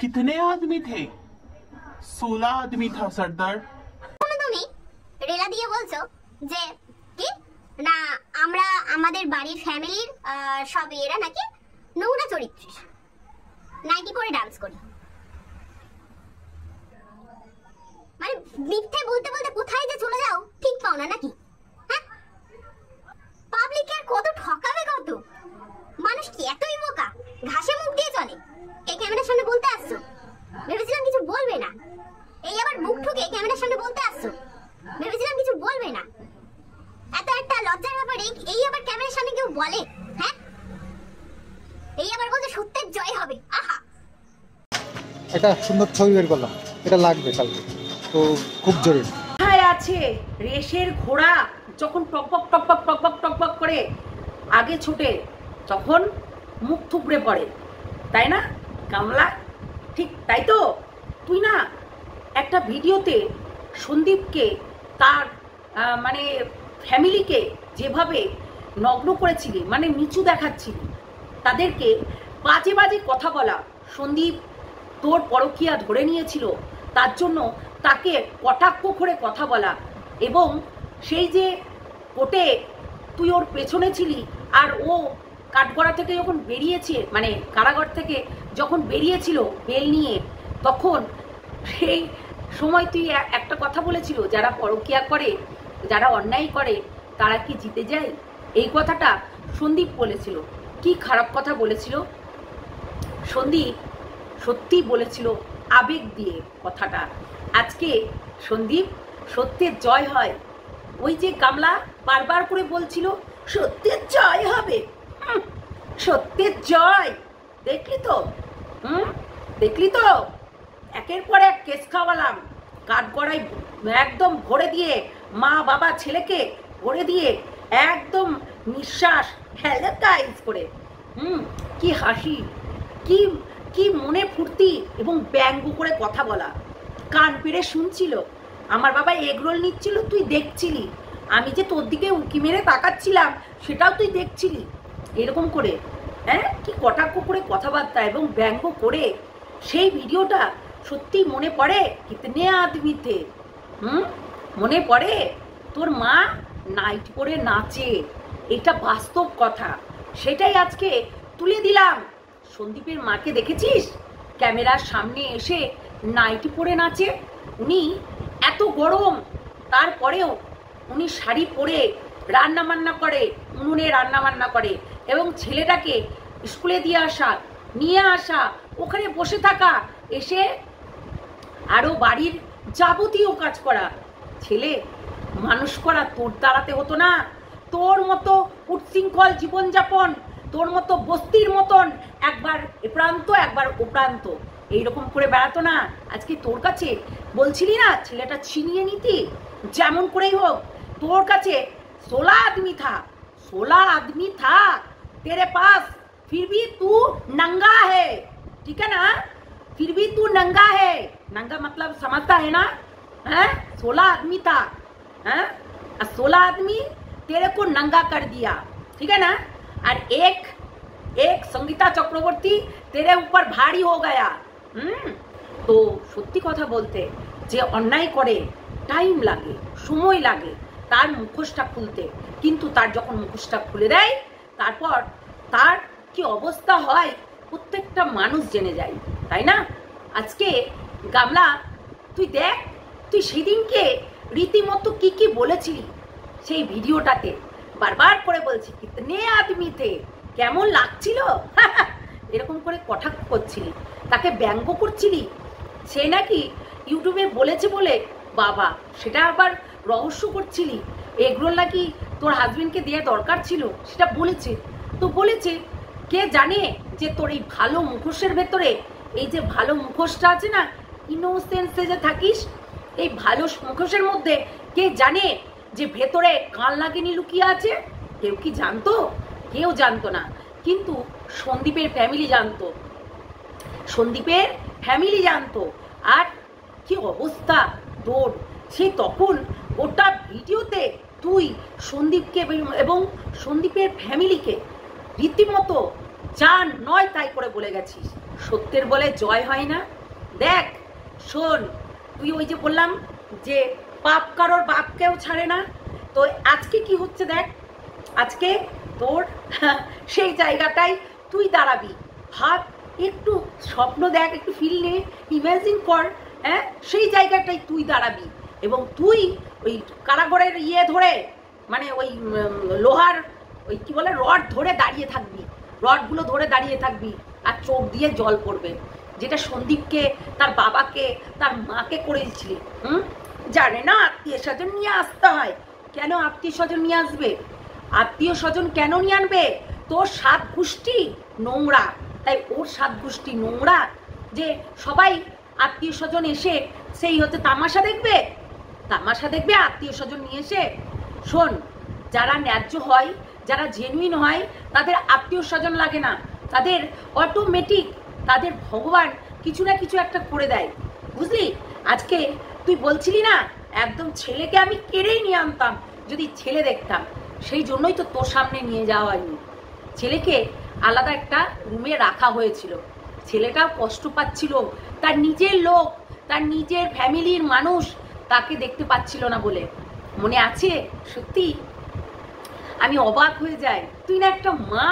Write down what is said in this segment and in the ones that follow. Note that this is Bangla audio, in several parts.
कितने आदमी थे? 16 आदमी था सरदार। তুমি রেলা দিয়ে বলছো যে কি না আমরা আমাদের বাড়ির ফ্যামিলির সব এরা নাকি নোংরা চরিত্র নাইটি পরে ডান্স করি। মানে মিথ্যে বলতে বলতে কোথায় যে চলে যাও ঠিক পাও না নাকি? হ্যাঁ, পাবলিক আর কত ঠকাবে, কত মানুষ কি এতই বোকা? ঘাসে মুখ দিয়ে চলে। এই ক্যামেরার সামনে বলতে আসছো, ভেবেছিলাম কিছু বলবে না। এই আবার মুখ ঠুকে ক্যামেরার সামনে বলতে আসছো, ভেবেছিলাম কিছু বলবে না। এত একটা লজ্জার ব্যাপার এই আবার ক্যামেরার সামনে কেউ বলে? হ্যাঁ, এই আবার বলতে সত্যের জয় হবে। আহা, এটা সুন্দর ছবি বের করলাম, এটা লাগবে কালকে, তো খুব জরুরি। কোথায় আছে রেশের ঘোড়া? যখন টকবক টকবক টকবক টকবক করে আগে ছুটে তখন মুখ থুবড়ে পড়ে, তাই না কামলা? ঠিক তাই তো। তুই না একটা ভিডিওতে সন্দীপকে তার মানে ফ্যামিলিকে যেভাবে নগ্ন করেছিলি, মানে নিচু দেখাচ্ছিলি, তাদেরকে বাজে বাজে কথা বলা, সন্দীপ তোর পরকীয়া ধরে নিয়েছিল তার জন্য তাকে কটাক্ষ করে কথা বলা, এবং সেই যে কোর্টে তুই ওর পেছনে ছিলি আর ও কাঠগড়া থেকে যখন বেরিয়েছে, মানে কারাগার থেকে যখন বেরিয়েছিল বেল নিয়ে, তখন সেই সময় তুই একটা কথা বলেছিল, যারা পরকীয়া করে, যারা অন্যায় করে, তারা কি জিতে যায়? এই কথাটা সন্দীপ বলেছিল। কি খারাপ কথা বলেছিল সন্দীপ, সত্যি বলেছিল আবেগ দিয়ে কথাটা। আজকে সন্দীপ সত্যের জয় হয়। ওই যে কামলা বারবার করে বলছিল সত্যের জয় হবে, সত্যের জয়। দেখলি তো, দেখলি তো, একের পর এক কেস খাওয়ালাম, কাঠগড়ায় একদম ভরে দিয়ে, মা বাবা ছেলেকে ভরে দিয়ে একদম নিঃশ্বাস হ্যালাকাইজ করে। কি হাসি, কি কি মনে ফুর্তি, এবং ব্যঙ্গ করে কথা বলা। কান পেড়ে শুনছিল, আমার বাবা এগরোল নিচ্ছিল, তুই দেখছিলি, আমি যে তোর দিকে উঁকি মেরে তাকাচ্ছিলাম সেটাও তুই দেখছিলি। এরকম করে হ্যাঁ, কি কটাক্ষ করে কথাবার্তা এবং ব্যঙ্গ করে সেই ভিডিওটা সত্যি মনে পড়ে কিতনে আদমি থে। মনে পড়ে তোর মা নাইট পরে নাচে, এটা বাস্তব কথা, সেটাই আজকে তুলে দিলাম। সন্দীপের মাকে দেখেছিস ক্যামেরার সামনে এসে নাইটি পরে নাচে? উনি এত গরম, তারপরেও উনি শাড়ি পরে রান্না বান্না করে, উনুনে রান্না বান্না করে, এবং ছেলেটাকে স্কুলে দিয়ে আসা, নিয়ে আসা, ওখানে বসে থাকা, এসে আরো বাড়ির যাবতীয় কাজ করা। ছেলে মানুষ করা তোর দ্বারাতে হতো না। তোর মতো উচ্ছৃঙ্খল জীবনযাপন, তোর মতো বস্তির মতন একবার এ প্রান্ত একবার ও প্রান্ত এইরকম করে বেড়াতো না। আজকে তোর কাছে বলছিলি না ছেলেটা ছিনিয়ে নিতি, যেমন করেই হোক তোর কাছে 16 आदमी था, 16 आदमी था तेरे पास, फिर भी तू नंगा है, ठीक है ना? फिर भी तू नंगा है। नंगा मतलब समझता है ना? हैं? 16 आदमी था, हैं? 16 आदमी तेरे को नंगा कर दिया, ठीक है ना? और एक संगीता चक्रवर्ती तेरे ऊपर भारी हो गया। তো সত্যি কথা বলতে, যে অন্যায় করে টাইম লাগে, সময় লাগে তার মুখোশটা খুলতে, কিন্তু তার যখন মুখোশটা খুলে দেয় তারপর তার কি অবস্থা হয় প্রত্যেকটা মানুষ জেনে যায়, তাই না? আজকে গামলা তুই দেখ, তুই সেদিনকে রীতিমতো কি কি বলেছিলি সেই ভিডিওটাতে, বারবার করে বলছি কিতনে আদমি থে, কেমন লাগছিল এরকম করে কটাক্ষ করছিলি, তাকে ব্যঙ্গ করছিলি। সে নাকি ইউটিউবে বলেছে বলে বাবা সেটা আবার রহস্য করছিলি। এগরোল নাকি তোর হাজবেন্ডকে দেওয়া দরকার ছিল, সেটা বলেছে তো বলেছে। কে জানে যে তোর এই ভালো মুখোশের ভেতরে, এই যে ভালো মুখোশটা আছে না, ইনোসেন্সে যে থাকিস, এই ভালো মুখোশের মধ্যে কে জানে যে ভেতরে কাল লাগেনি লুকিয়ে আছে? কেউ কি জানতো? কেউ জানতো না, কিন্তু সন্দীপের ফ্যামিলি জানতো, সন্দীপের ফ্যামিলি জানতো। আর কি অবস্থা তোর, সে তখন ওটা ভিডিওতে তুই সন্দীপকে এবং সন্দীপের ফ্যামিলিকে রীতিমতো যা নয় তাই করে বলে গেছিস। সত্যের বলে জয় হয় না। দেখ শোন, তুই ওই যে বললাম যে পাপ কারোর বাপকেও ছাড়ে না, তো আজকে কি হচ্ছে দেখ, আজকে তোর সেই জায়গাটাই তুই দাঁড়াবি। ভাব, একটু স্বপ্ন দেখ, একটু ফিল নে, ইমাজিন কর, হ্যাঁ সেই জায়গাটাই তুই দাঁড়াবি এবং তুই ওই কারাগারের ধরে মানে ওই লোহার ওই কি বলে রড ধরে দাঁড়িয়ে থাকবি, রডগুলো ধরে দাঁড়িয়ে থাকবি আর চোখ দিয়ে জল পড়বে, যেটা সন্দীপকে, তার বাবাকে, তার মাকে করে দিচ্ছিলি। জানে না আত্মীয় স্বজন নিয়ে আসতে হয়। কেন আত্মীয় স্বজন নিয়ে আসবে? আত্মীয় স্বজন কেন নিয়ে আনবে? তোর 7 গোষ্ঠী নোংরা, তাই ওর 7 গোষ্ঠী নোংরা যে সবাই আত্মীয় স্বজন এসে সেই হচ্ছে তামাশা দেখবে, তামাশা দেখবে আত্মীয় স্বজন নিয়ে এসে। শোন, যারা ন্যায্য হয়, যারা জেনুইন হয়, তাদের আত্মীয় স্বজন লাগে না, তাদের অটোমেটিক তাদের ভগবান কিছু না কিছু একটা করে দেয়, বুঝলি? আজকে তুই বলছিলি না একদম ছেলেকে আমি কেড়েই নিয়ে আনতাম যদি ছেলে দেখতাম, সেই জন্যই তো তোর সামনে নিয়ে যাওয়া হয়নি। ছেলেকে আলাদা একটা রুমে রাখা হয়েছিল, ছেলেটাও কষ্ট পাচ্ছিল, তার নিজের লোক, তার নিজের ফ্যামিলির মানুষ তাকে দেখতে পাচ্ছিল না বলে। মনে আছে? সত্যি আমি অবাক হয়ে যাই। তুই না একটা মা,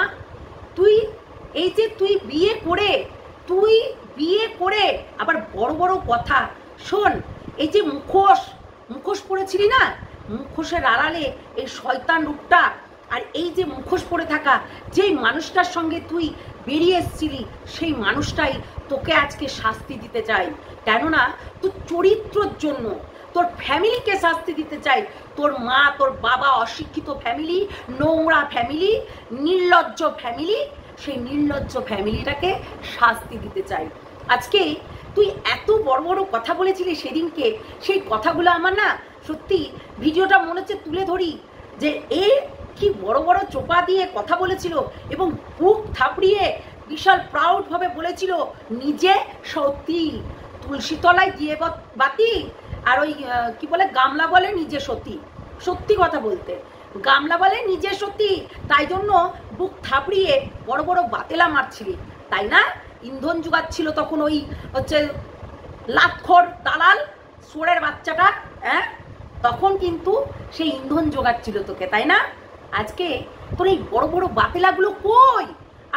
তুই এই যে তুই বিয়ে করে আবার বড় বড় কথা। শোন, এই যে মুখোশ পরেছিলি না, মুখোশের আড়ালে এই শয়তান রূপটা, আর এই যে মুখোশ পরে থাকা যেই মানুষটার সঙ্গে তুই বেরিয়ে এসেছিলি, সেই মানুষটাই তোকে আজকে শাস্তি দিতে চাই। কেননা তোর চরিত্রর জন্য তোর ফ্যামিলিকে শাস্তি দিতে চাই। তোর মা, তোর বাবা অশিক্ষিত ফ্যামিলি, নোংরা ফ্যামিলি, নির্লজ্জ ফ্যামিলি, সেই নির্লজ্জ ফ্যামিলিটাকে শাস্তি দিতে চাই। আজকে তুই এত বড় বড় কথা বলেছিলি সেদিনকে, সেই কথাগুলো আমার না সত্যি ভিডিওটা মনে হচ্ছে তুলে ধরি যে এ কি বড় বড় চোপা দিয়ে কথা বলেছিল এবং বুক থাপড়িয়ে বিশাল প্রাউডভাবে বলেছিল নিজে সত্যি। তুলসী তলায় দিয়ে বাতি আর ওই কি বলে গামলা বলে নিজে সত্যি, সত্যি কথা বলতে গামলা বলে নিজে সত্যি, তাই জন্য বুক থাপড়িয়ে বড় বড় বাতেলা মারছিলি, তাই না? ইন্ধন জোগাচ্ছিল তখন ওই হচ্ছে লাতখোর দালাল সোরের বাচ্চাটা, হ্যাঁ তখন কিন্তু সেই ইন্ধন জোগাচ্ছিল তোকে, তাই না? আজকে তোর এই বড় বড় বাতেলাগুলো কই?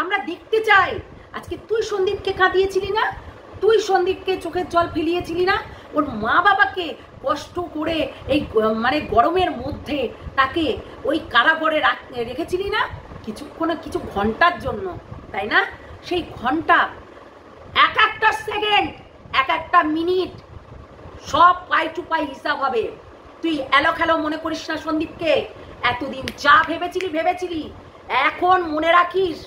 আমরা দেখতে চাই। আজকে তুই সন্দীপকে কাঁদিয়েছিলি না, তুই সন্দীপকে চোখের জল ফেলিয়েছিলি না, ওর মা বাবাকে কষ্ট করে এই মানে গরমের মধ্যে তাকে ওই কারাগারে রেখেছিলি না কিছুক্ষণ, কিছু ঘন্টার জন্য, তাই না? সেই ঘন্টা, এক একটা সেকেন্ড, এক একটা মিনিট সব পাই টু পাই হিসাব হবে। তুই এলো খেলো মনে করিস না সন্দীপকে। এতদিন যা ভেবেছিলি এখন মনে রাখিস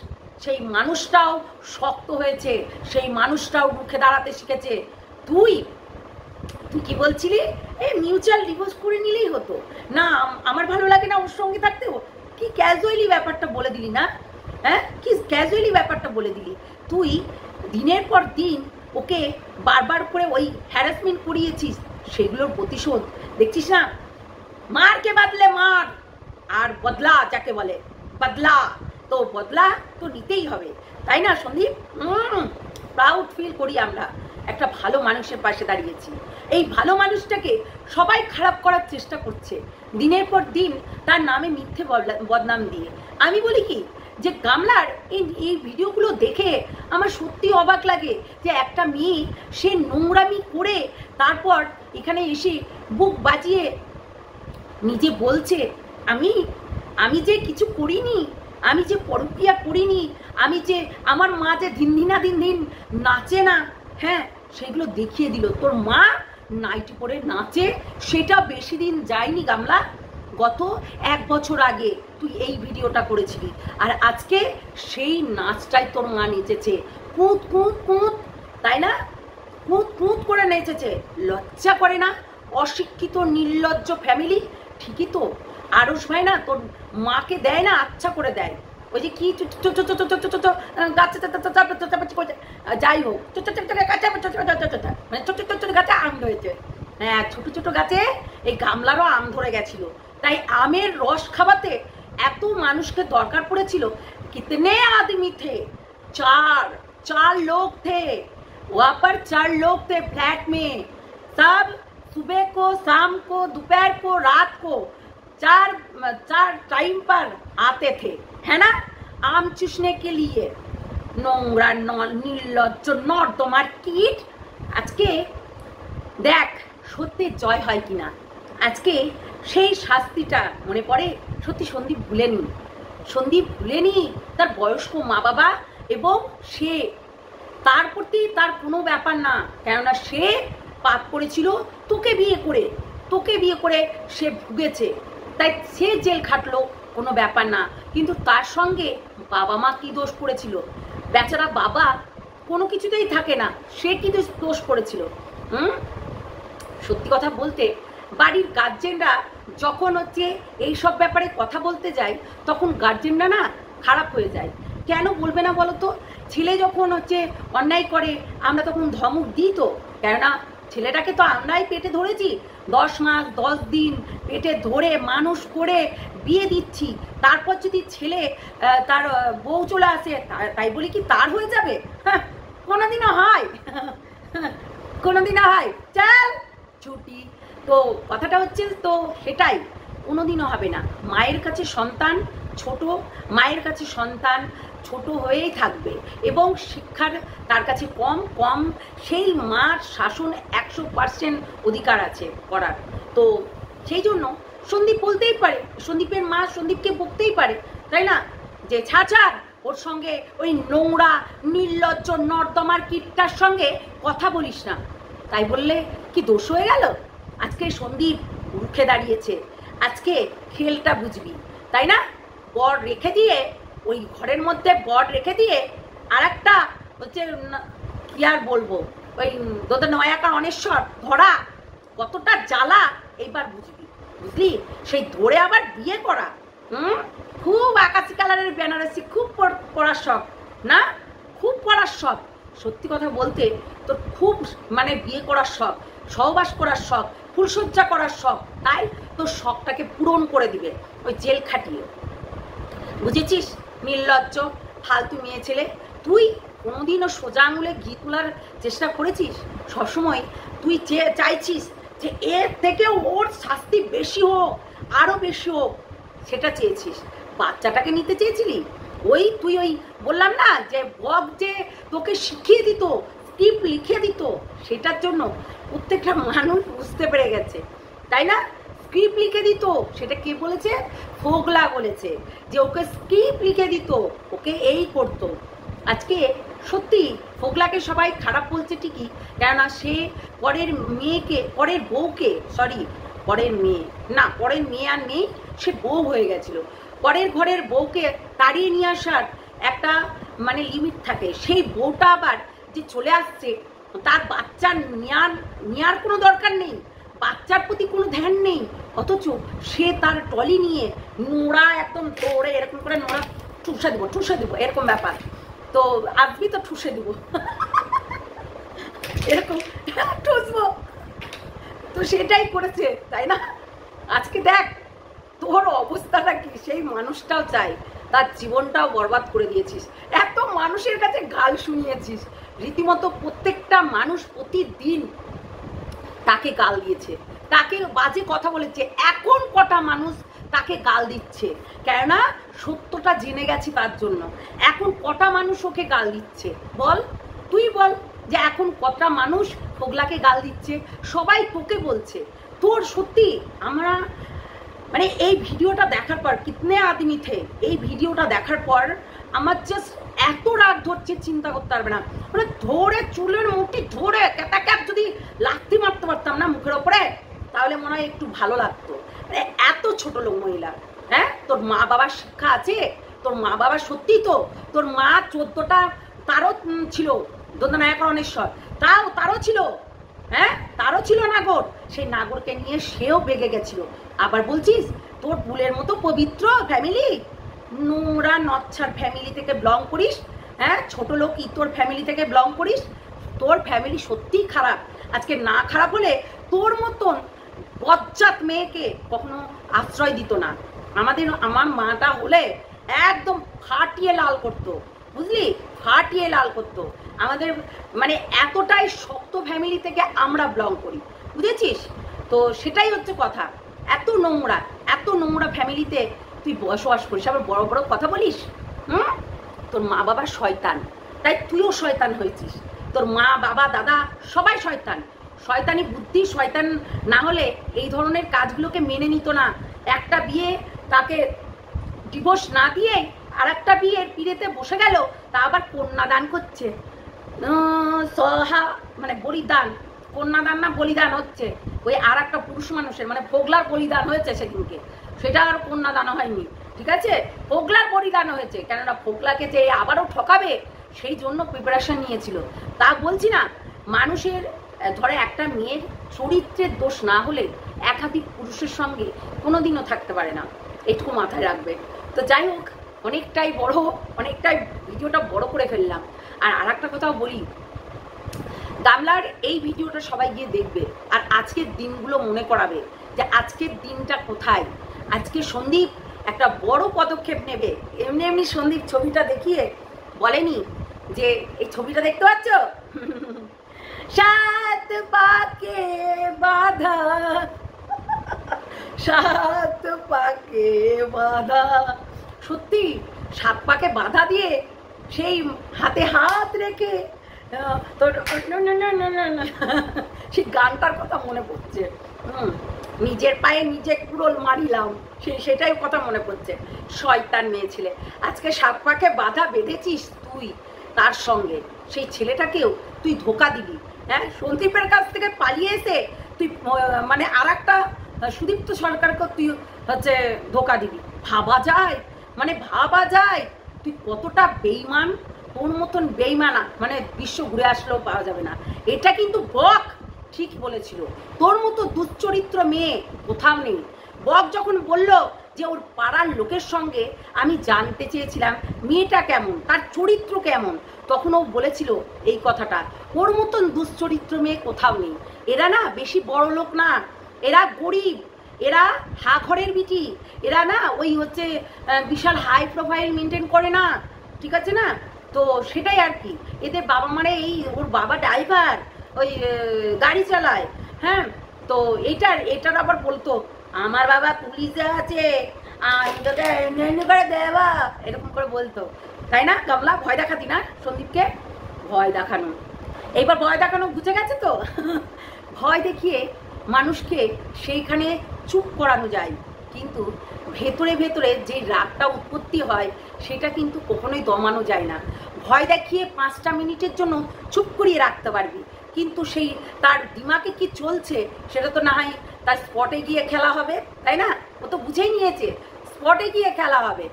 সেই মানুষটাও শক্ত হয়েছে, সেই মানুষটাও মুখে দাঁড়াতে শিখেছে। তুই কি বলছিলি? মিউচুয়াল ডিভোর্স করে নিলেই হতো না, আমার ভালো লাগে না ওর সঙ্গে থাকতে। কি ক্যাজুয়ালি ব্যাপারটা বলে দিলি না, হ্যাঁ কি ক্যাজুয়ালি ব্যাপারটা বলে দিলি। তুই দিনের পর দিন ওকে বারবার করে ওই হ্যারাসমেন্ট করিয়েছিস, সেগুলোর প্রতিশোধ দেখছিস না। মারকে বদলে মার, আর বদলা যাকে বলে বদলা, তো বদলা তো নিতেই হবে, তাই না সন্দীপ? প্রাউড ফিল করি আমরা একটা ভালো মানুষের পাশে দাঁড়িয়েছি। এই ভালো মানুষটাকে সবাই খারাপ করার চেষ্টা করছে দিনের পর দিন, তার নামে মিথ্যে বদনাম দিয়ে। আমি বলি কি যে গামলার এই ভিডিওগুলো দেখে আমার সত্যি অবাক লাগে যে একটা মেয়ে সে নোংরামি করে তারপর এখানে এসে বুক বাজিয়ে নিজে বলছে আমি যে কিছু করিনি, আমি যে পরক্রিয়া করিনি, আমি যে আমার মা যে দিন দিন নাচে না, হ্যাঁ সেগুলো দেখিয়ে দিল। তোর মা নাইটি পরে নাচে, সেটা বেশি দিন যায়নি গামলা, গত 1 বছর আগে তুই এই ভিডিওটা করেছিলি, আর আজকে সেই নাচটাই তোর মা নেচেছে, কুঁত কুঁত কুঁত, তাই না? কুঁত কুঁত করে নেচেছে, লজ্জা করে না? অশিক্ষিত নির্লজ্জ ফ্যামিলি। ঠিকই তো আরস ভাই না তোর মাকে দেয় না, আচ্ছা করে দেয়, ওই যে কি যাই হোক মানে ছোট গাছে আম ধরেছে, হ্যাঁ ছোট ছোট গাছে এই গামলারও আম ধরে গেছিল, তাই আমের রস খাওয়াতে এত মানুষকে দরকার পড়েছিল। কিতনে আদমি থে, 4 लोग थे, वहां पर 4 लोग थे फ्लैट में। सब सुबह को, शाम को, दोपहर को, रात को चार टाइम पर आते थे, है ना, आम चूसने के लिए। নোংরা নির্লজ্জ নর্দমার কীট। আজকে দেখ সত্যি জয় হয় কিনা। আজকে সেই শাস্তিটা মনে পড়ে। সত্যি সন্দীপ ভুলেনি তার বয়স্ক মা বাবা, এবং সে তার প্রতি তার কোনো ব্যাপার না, কেননা সে পাপ করেছিল তোকে বিয়ে করে সে ভুগেছে, তাই সে জেল খাটলো, কোনো ব্যাপার না। কিন্তু তার সঙ্গে বাবা মা কি দোষ করেছিল? বেচারা বাবা কোনো কিছুতেই থাকে না, সে কি দোষ করেছিল? সত্যি কথা বলতে বাড়ির গার্জেনরা যখন এইসব ব্যাপারে কথা বলতে যায়, তখন গার্জেনরা না খারাপ হয়ে যায়। কেন বলবে না বলো তো? ছেলে যখন অন্যায় করে আমরা তখন ধমক দিই তো, কেননা ছেলেটাকে তো আমরাই পেটে ধরেছি, 10 মাস 10 দিন পেটে ধরে মানুষ করে বিয়ে দিচ্ছি। তারপর যদি ছেলে তার বউ চলে আসে, তাই বলি কি তার হয়ে যাবে? কোনোদিনও হয়? চল ছুটি। তো কথাটা হচ্ছে তো সেটাই, কোনোদিনও হবে না। মায়ের কাছে সন্তান ছোট হয়েই থাকবে, এবং শিক্ষার তার কাছে কম। সেই মার শাসন 100% অধিকার আছে করার। তো সেই জন্য সন্দীপ বলতেই পারে, সন্দীপের মা সন্দীপকে বকতেই পারে, তাই না, যে ছাড় ওর সঙ্গে, ওই নোংরা নির্লজ্জ নর্দমার কীটটার সঙ্গে কথা বলিস না। তাই বললে কি দোষ হয়ে গেল? আজকে সন্দীপ রুখে দাঁড়িয়েছে, আজকে খেলটা বুঝবি, তাই না? বর রেখে দিয়ে, ওই ঘরের মধ্যে বর রেখে দিয়ে আর একটা কি আর বলবো, ওই নয়াকার অনেশ্বর ধরা, কতটা জ্বালা এইবার বুঝলি? সেই ধরে আবার বিয়ে করা, খুব আকাশি কালারের বেনারসি, খুব পড়ার শখ না, খুব পড়ার শখ। সত্যি কথা বলতে তোর খুব বিয়ে করার শখ, সহবাস করার শখ, ফুলসজ্জা করার শখ, তাই তোর শখটাকে পূরণ করে দিবে ওই জেল খাটিয়ে। বুঝেছিস? নির্লজ্জ ফালতু মেয়ে ছেলে। তুই কোনোদিনও সোজা আঙুলে ঘি তোলার চেষ্টা করেছিস? সবসময় তুই চাইছিস যে এর থেকেও ওর শাস্তি বেশি হোক, আরো বেশি হোক, সেটা চেয়েছিস। বাচ্চাটাকে নিতে চেয়েছিলি, তুই বললাম না যে বক যে তোকে শিখিয়ে দিত, স্ক্রিপ্ট লিখে দিত, সেটার জন্য প্রত্যেকটা মানুষ বুঝতে পেরে গেছে, তাই না? স্ক্রিপ্ট লিখে দিত, সেটা কে বলেছে? ফোগলা বলেছে যে ওকে স্ক্রিপ্ট লিখে দিত, ওকে এই করতো। আজকে সত্যি ফোগলাকে সবাই খারাপ বলছে ঠিকই, কেননা সে পরের মেয়ে আর নেই, সে বউ হয়ে গেছিল। পরের ঘরের বউকে তাড়িয়ে নিয়ে আসার একটা লিমিট থাকে। সেই বউটা আবার যে চলে আসছে, তার বাচ্চা নেওয়ার কোনো দরকার নেই, বাচ্চার প্রতি কোনো ধ্যান নেই, অথচ সে তার টলি নিয়ে নোড়া একদম দৌড়ে এরকম করে নোড়া ঠুসে দিব এরকম ব্যাপার। তো আসবি তো ঠুসে দিব, এরকম ঠুসবো, তো সেটাই করেছে, তাই না? আজকে দেখ তোর অবস্থাটা কি, সেই মানুষটাও চাই, তার জীবনটাও বরবাদ করে দিয়েছিস, এত মানুষের কাছে গাল শুনিয়েছিস, রীতিমতো প্রত্যেকটা মানুষ প্রতিদিন তাকে গাল দিয়েছে, তাকে বাজে কথা বলেছে। এখন কটা মানুষ তাকে গাল দিচ্ছে, কেননা সত্যটা জেনে গেছি তার জন্য। এখন কটা মানুষ ওকে গাল দিচ্ছে বল, তুই বল যে এখন কটা মানুষ ফোগলাকে গাল দিচ্ছে? সবাই তোকে বলছে। তোর সত্যি আমরা এই ভিডিওটা দেখার পর কিতনে আদমি থে, এই ভিডিওটা দেখার পর আমার জাস্ট এত রাগ ধরছে, চিন্তা করতে পারবে না। ধরে চুলের মুঠি ধরে ক্যাপ যদি লাথি মারতে পারতাম না মুখের ওপরে, তাহলে মনে হয় একটু ভালো লাগতো। এত ছোট লোক মহিলা, হ্যাঁ? তোর মা বাবার শিক্ষা আছে? তোর মা বাবা সত্যি তো তোর মা 14টা তারও ছিল, নয়াকার অনেশ্বর, তারও ছিল, হ্যাঁ, তারও ছিল নাগর। সেই নাগরকে নিয়ে সেও বেগে গেছিল। আবার বলছিস তোর ফুলের মতো পবিত্র ফ্যামিলি, নোংরা নচ্ছার ফ্যামিলি থেকে বিলং করিস, হ্যাঁ? ছোট লোক তোর ফ্যামিলি থেকে বিলং করিস। তোর ফ্যামিলি সত্যিই খারাপ। আজকে না খারাপ হলে তোর মতন বজ্জাত মেয়েকে কখনো আশ্রয় দিত না। আমার মাটা হলে একদম ফাটিয়ে লাল করতো, বুঝলি? ফাটিয়ে লাল করতো। আমাদের মানে এতটাই শক্ত ফ্যামিলি থেকে আমরা বিলং করি, বুঝেছিস? তো সেটাই হচ্ছে কথা। এত নোংরা ফ্যামিলিতে তুই বসবাস করিস, আবার বড় বড় কথা বলিস। তোর মা বাবা শয়তান, তাই তুইও শয়তান হয়েছিস। তোর মা বাবা দাদা সবাই শয়তান, শয়তানি বুদ্ধি। শয়তান না হলে এই ধরনের কাজগুলোকে মেনে নিত না। একটা বিয়ে তাকে ডিভোর্স না দিয়ে আর একটা বিয়ের পিড়েতে বসে গেল, তা আবার কন্যাদান করছে। সহা মানে বলিদান, কন্যাদান না বলিদান হচ্ছে। ওই আর একটা পুরুষ মানুষের মানে ফোগলার বলিদান হয়েছে সেদিনকে, সেটা আর কন্যাদান হয়নি, ঠিক আছে? ফোগলার বলিদান হয়েছে, কেননা ফোগলাকে যে আবারও ঠকাবে সেই জন্য প্রিপারেশন নিয়েছিল। তা বলছি না, মানুষের ধরে একটা মেয়ের চরিত্রের দোষ না হলে একাধিক পুরুষের সঙ্গে কোনোদিনও থাকতে পারে না, এটুকু মাথায় রাখবে। তো যাই হোক, অনেকটাই ভিডিওটা বড় করে ফেললাম। আর একটা কথাও বলি, গামলার এই ভিডিওটা সবাই গিয়ে দেখবে আর আজকের দিনগুলো মনে করাবে যে আজকের দিনটা কোথায়। আজকে সন্দীপ একটা বড় পদক্ষেপ নেবে। এমনি সন্দীপ ছবিটা দেখিয়ে বলেনি যে এই ছবিটা দেখতে পাচ্ছ, সাত পাকে বাঁধা, সাত পাকে বাঁধা। সত্যি 7 পাকে বাঁধা দিয়ে সেই হাতে হাত রেখে তোর সেই গানটার কথা মনে পড়ছে। নিজের পায়ে নিজে কুড়োল মারিলাম, সেটাই কথা মনে পড়ছে। শয়তান মেয়ে ছেলে, আজকে 7 পাকে বাঁধা বেঁধেছিস তুই, তার সঙ্গে সেই ছেলেটাকেও তুই ধোকা দিবি। হ্যাঁ, সন্দীপের কাছ থেকে পালিয়ে এসে তুই মানে আর একটা সুদীপ্ত সরকারকে তুই হচ্ছে ধোকা দিবি। ভাবা যায় তুই কতটা বেইমান। তোর মতন বেইমানা মানে বিশ্ব ঘুরে আসলেও পাওয়া যাবে না। এটা কিন্তু বক ঠিক বলেছিল, তোর মতো দুশ্চরিত্র মেয়ে কোথাও নেই। বক যখন বলল যে ওর পাড়ার লোকের সঙ্গে আমি জানতে চেয়েছিলাম মেয়েটা কেমন, তার চরিত্র কেমন, তখন ও বলেছিল এই কথাটা, ওর মতন দুশ্চরিত্র মেয়ে কোথাও নেই। এরা না বেশি বড় লোক না, এরা গরিব, এরা হা ঘরের বিটি, এরা না ওই হচ্ছে বিশাল হাই প্রোফাইল মেনটেন করে না, ঠিক আছে না? তো সেটাই আর কি। এদের বাবা মানে ওর বাবা ড্রাইভার, ওই গাড়ি চালায়। হ্যাঁ, তো এটার আবার বলতো আমার বাবা পুলিশে আছে, করে দেবা, এরকম করে বলতো, তাই না? গামলা ভয় দেখাতি না সন্দীপকে? ভয় দেখানো, এইবার ভয় দেখানো বুঝে গেছে তো। ভয় দেখিয়ে মানুষকে সেইখানে চুপ করানো যায়, কিন্তু ভেতরে যে রাগটা উৎপত্তি হয় সেটা কিন্তু কখনোই দমানো যায় না। ভয় দেখিয়ে 5টা মিনিটের জন্য চুপ করিয়ে রাখতে পারবি, কিন্তু সেই তার দিমাগে কি চলছে সেটা তো না হয় তার স্পটে গিয়ে খেলা হবে, তাই না? ও তো বুঝেই নিয়েছে স্পটে গিয়ে খেলা হবে,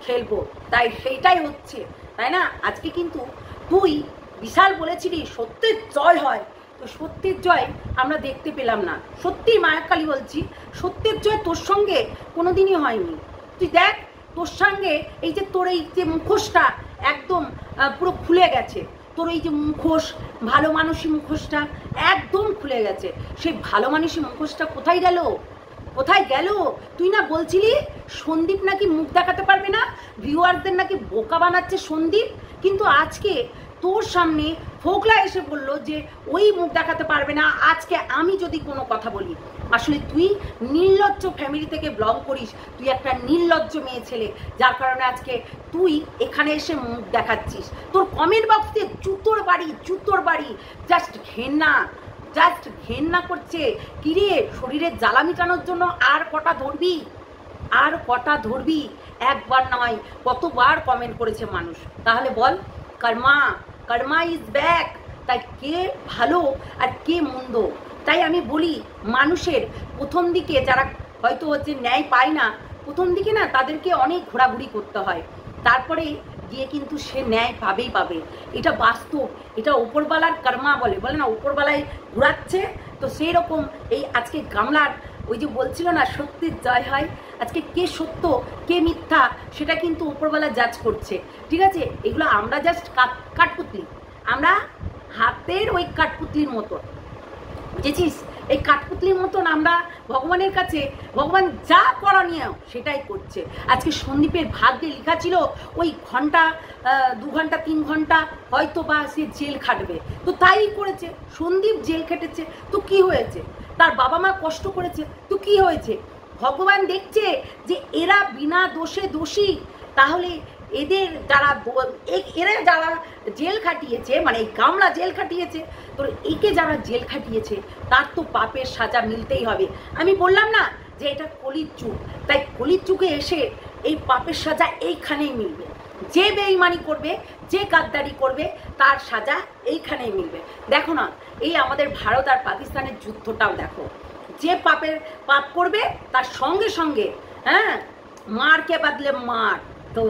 খেলবো, তাই সেইটাই হচ্ছে, তাই না? আজকে কিন্তু তুই বিশাল বলেছিলি সত্যের জয় হয়, তো সত্যের জয় আমরা দেখতে পেলাম না। সত্যি মায়াকালী বলছি, সত্যের জয় তোর সঙ্গে কোনোদিনই হয়নি। তুই দেখ তোর সঙ্গে এই যে তোর এই যে মুখোশটা একদম পুরো খুলে গেছে, তোর এই যে মুখোশ, ভালো মানুষই মুখোশটা একদম খুলে গেছে। সেই ভালো মানুষই মুখোশটা কোথায় গেল? তুই না বলছিলি সন্দীপ নাকি মুখ দেখাতে পারবে না, ভিউয়ারদের নাকি বোকা বানাচ্ছে সন্দীপ, কিন্তু আজকে তোর সামনে ফোগলা এসে বলল যে ওই মুখ দেখাতে পারবে না। আজকে আমি যদি কোনো কথা বলি, আসলে তুই নির্লজ্জ ফ্যামিলি থেকে বিলং করিস, তুই একটা নির্লজ্জ মেয়ে ছেলে, যার কারণে আজকে তুই এখানে এসে মুখ দেখাচ্ছিস। তোর কমেন্ট বক্সে জুতোর বাড়ি, জাস্ট ঘেন্না করছে। কিরে, শরীরের জ্বালা মিটানোর জন্য আর কটা ধরবি? একবার নয়, কতবার কমেন্ট করেছে মানুষ। তাহলে বল, কর্মা ইজ ব্যাক। তাই কে ভালো আর কে মন্দ, তাই আমি বলি মানুষের প্রথম দিকে যারা হয়তো হচ্ছে ন্যায় পায় না, প্রথম দিকে না তাদেরকে অনেক ঘোরাঘুরি করতে হয়, তারপরে গিয়ে কিন্তু সে ন্যায় পাবে। এটা বাস্তব, এটা উপরবালার কর্মা বলে না, উপরবালায় ঘুরাচ্ছে। তো সেই রকম এই আজকে গামলার ওই যে বলছিল না সত্যের জয় হয়, আজকে কে সত্য কে মিথ্যা সেটা কিন্তু উপরবেলা জাজ করছে, ঠিক আছে? এগুলো আমরা জাস্ট কাঠপুতলি, আমরা হাতের ওই কাঠপুতলির মতো, বুঝেছিস? এই কাঠপুতলির মতন আমরা ভগবানের কাছে, ভগবান যা করণীয় সেটাই করছে। আজকে সন্দীপের ভাগ্যে লেখা ছিল ওই ঘন্টা 2 ঘন্টা 3 ঘন্টা হয়তো বা সে জেল খাটবে, তো তাই করেছে। সন্দীপ জেল খেটেছে, তো কি হয়েছে? তার বাবা মা কষ্ট করেছে, তো কি হয়েছে? ভগবান দেখছে যে এরা বিনা দোষে দোষী, তাহলে এরা যারা জেল খাটিয়েছে, মানে এই গামলা জেল খাটিয়েছে, তো একে যারা জেল খাটিয়েছে তার তো পাপের সাজা মিলতেই হবে। আমি বললাম না যে এটা কলির যুগ, তাই কলির যুগে এসে এই পাপের সাজা এইখানেই মিলবে। যে বেঈমানি করবে, যে গাদ্দারি করবে, তার সাজা এইখানেই মিলবে। দেখো না, এই আমাদের ভারত আর পাকিস্তানের যুদ্ধটাও দেখো, যে পাপ করবে তার সঙ্গে সঙ্গে মারকে বদলে মার, তো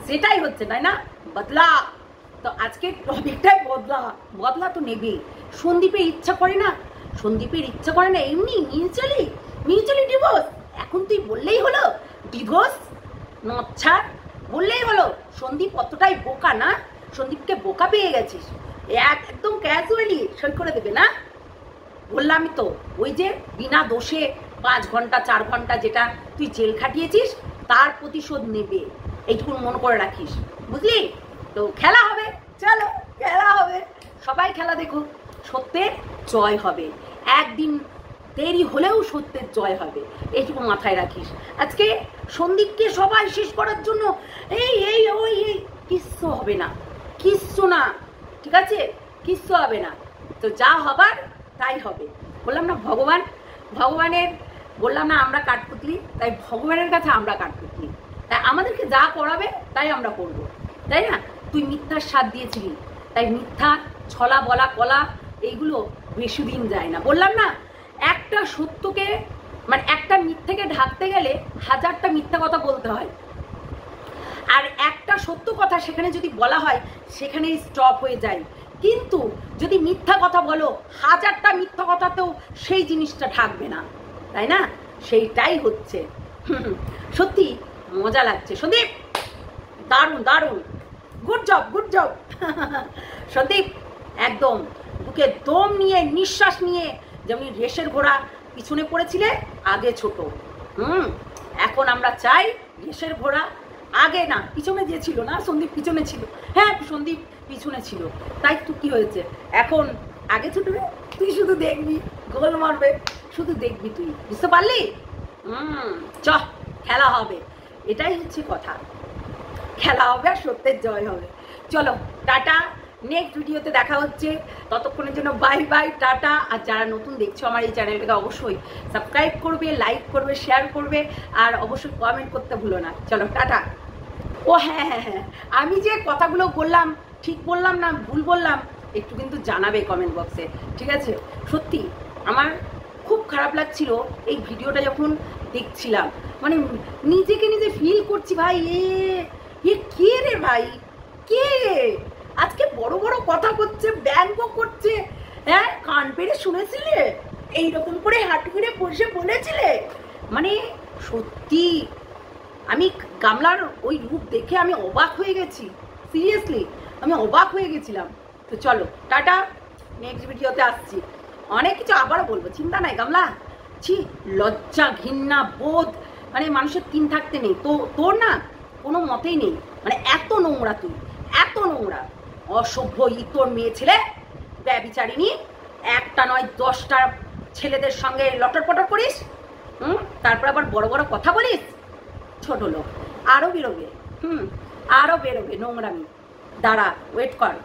সেটাই হচ্ছে, তাই না? বদলা। তো আজকে টপিকটাই বদলা তো নেবে। সন্দীপের ইচ্ছা করে না, এমনি মিউচুয়ালি ডিভোর্স। এখন তুই বললেই হলো ডিভোর্স, নচ্ছাড় বললেই হলো। সন্দীপ অতটাই বোকা না? সন্দীপকে বোকা পেয়ে গেছিস, একদম ক্যাজুয়ালি সই করে দেবে না? বললামই তো, ওই যে বিনা দোষে 5 ঘন্টা 4 ঘন্টা যেটা তুই জেল খাটিয়েছিস তার প্রতিশোধ নেবে, এইটুকু মনে করে রাখিস, বুঝলি? তো খেলা হবে, চলো খেলা হবে, সবাই খেলা দেখো, সত্যের জয় হবে। একদিন দেরি হলেও সত্যের জয় হবে, এইটুকু মাথায় রাখিস। আজকে সন্দীপকে সবাই শেষ করার জন্য ওই কিচ্ছু হবে না, কিচ্ছু না, ঠিক আছে? কিচ্ছু হবে না। তো যা হবার তাই হবে। বললাম না ভগবানের বললাম না আমরা কাঠপুতলি, তাই ভগবানের কাছে আমরা কাঠপুতলি, তাই আমাদেরকে যা করাবে তাই আমরা করব, তাই না? তুই মিথ্যার স্বাদ দিয়েছিলি, তাই মিথ্যা ছলা বলা কলা এইগুলো বেশি দিন যায় না। বললাম না, একটা সত্যকে মানে একটা মিথ্যেকে ঢাকতে গেলে 1000টা মিথ্যা কথা বলতে হয়, আর একটা সত্য কথা সেখানে যদি বলা হয় সেখানেই স্টপ হয়ে যায়। কিন্তু যদি মিথ্যা কথা বলো 1000টা মিথ্যা কথাতেও সেই জিনিসটা ঢাকবে না, তাই না? সেইটাই হচ্ছে। সত্যি মজা লাগছে সন্দীপ, দারুণ, গুড জব। সন্দীপ একদম বুকে দম নিয়ে নিঃশ্বাস নিয়ে, যেমন রেশের ঘোড়া পিছনে পড়েছিলে, আগে ছোট। এখন আমরা চাই রেশের ঘোড়া আগে না পিছনে যে ছিল না, সন্দীপ পিছনে ছিল, হ্যাঁ সন্দীপ পিছনে ছিল, তাই তো কি হয়েছে, এখন আগে ছুটবে, তুই শুধু দেখবি, গোল মারবে, শুধু দেখবি তুই, বুঝতে পারলি? চ খেলা হবে, এটাই হচ্ছে কথা, খেলা হবে আর সত্যের জয় হবে। চলো টাটা, নেক্সট ভিডিওতে দেখা হচ্ছে, ততক্ষণের জন্য বাই বাই, টাটা। আর যারা নতুন দেখছো আমার এই চ্যানেলটাকে অবশ্যই সাবস্ক্রাইব করবে, লাইক করবে, শেয়ার করবে, আর অবশ্যই কমেন্ট করতে ভুলো না। চলো টাটা। ও হ্যাঁ, আমি যে কথাগুলো বললাম ঠিক বললাম না ভুল বললাম একটু কিন্তু জানাবে কমেন্ট বক্সে, ঠিক আছে? সত্যি আমার খুব খারাপ লাগছিল এই ভিডিওটা যখন দেখছিলাম, মানে নিজেকে নিজে ফিল করছি, ভাই এ কে রে ভাই, কে আজকে বড় বড় কথা করছে, ব্যঙ্গ করছে, হ্যাঁ কান পেড়ে শুনেছিলে, এইরকম করে হাঁটু ফিরে বসে বলেছিলে, মানে সত্যি আমি গামলার ওই রূপ দেখে আমি অবাক হয়ে গেছি, সিরিয়াসলি আমি অবাক হয়ে গেছিলাম। তো চলো টাটা, নেক্সট ভিডিওতে আসছি, অনেক কিছু আবারও বলবো, চিন্তা নাই গামলা। ছি, লজ্জা ঘৃণা বোধ মানে মানুষের তিন থাকতে নেই, তো তোর না কোনো মতেই নেই, মানে এত নোংরা, তুই এত নোংরা, অসভ্য ইতর মেয়ে ছেলে, ব্যভিচারিণী, একটা নয় 10টা ছেলেদের সঙ্গে লটর পটর করিস, তারপর আবার বড় বড় কথা বলিস, ছোট লোক, আরো বেরোবে, আরো বেরোবে নোংরামি, দাঁড়া ওয়েট কর।